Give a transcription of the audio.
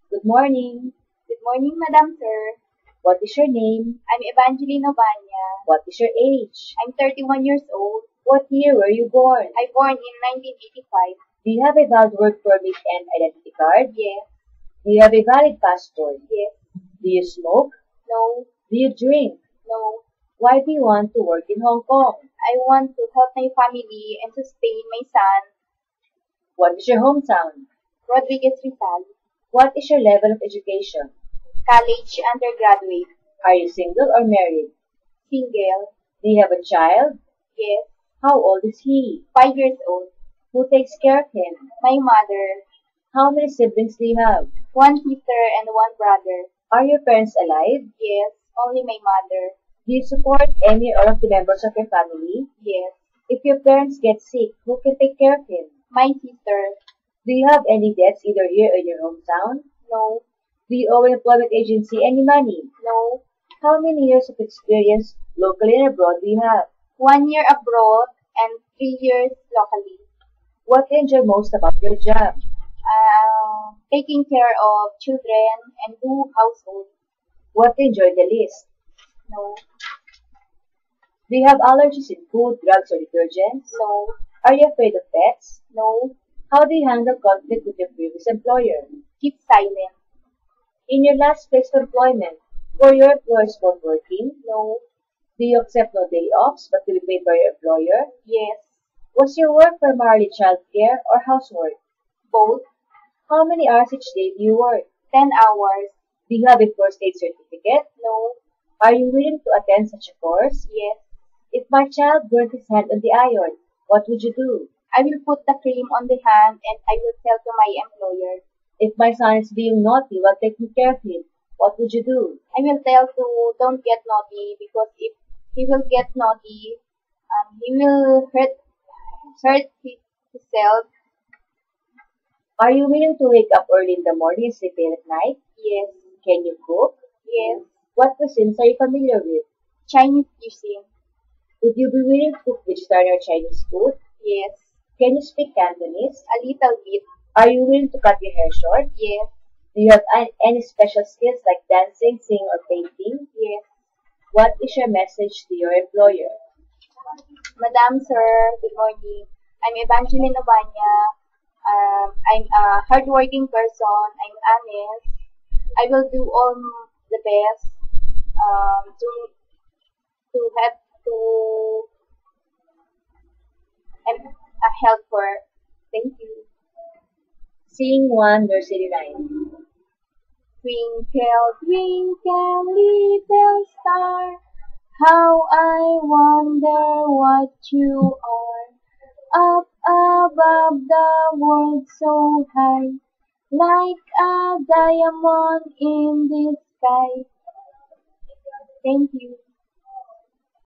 Good morning. Good morning, Madam Sir. What is your name? I'm Evangeline Ovania. What is your age? I'm 31 years old. What year were you born? I born in 1985. Do you have a valid work permit and identity card? Yes. Do you have a valid passport? Yes. Do you smoke? No. Do you drink? No. Why do you want to work in Hong Kong? I want to help my family and sustain my son, What is your hometown? Rodriguez Rizal. What is your level of education? College undergraduate. Are you single or married? Single. Do you have a child? Yes. How old is he? 5 years old. Who takes care of him? My mother. How many siblings do you have? One sister and one brother. Are your parents alive? Yes. Only my mother. Do you support any or all of the members of your family? Yes. If your parents get sick, who can take care of him? My sister. Do you have any debts either here or in your hometown? No. Do you owe an employment agency any money? No. How many years of experience locally and abroad do you have? 1 year abroad and 3 years locally. What do you enjoy most about your job? Taking care of children and do household. What do you enjoy the least? No. Do you have allergies in food, drugs, or detergents? No. Are you afraid of pets? No. How do you handle conflict with your previous employer? Keep silent. In your last place of employment, were your employers both working? No. Do you accept no day offs but to be paid by your employer? Yes. Was your work primarily childcare or housework? Both. How many hours each day do you work? 10 hours. Do you have a first aid certificate? No. Are you willing to attend such a course? Yes. If my child burnt his hand on the iron, what would you do? I will put the cream on the hand and I will tell to my employer. If my son is being naughty while taking care of him, what would you do? I will tell to don't get naughty because if he will get naughty, he will hurt himself. Are you willing to wake up early in the morning and sleep late at night? Yes. Can you cook? Yes. What cuisines are you familiar with? Chinese cuisine. Would you be willing to cook vegetarian or Chinese food? Yes. Can you speak Cantonese? A little bit. Are you willing to cut your hair short? Yes. Do you have any special skills like dancing, singing, or painting? Yes. What is your message to your employer? Madam Sir, good morning. I'm Evangeline Ovania. I'm a hardworking person. I'm honest. I will do all the best to have to and a helper. Thank you. Sing one, verse 89. Twinkle, twinkle, little star, how I wonder what you are. Up above the world so high, like a diamond in the sky. Thank you.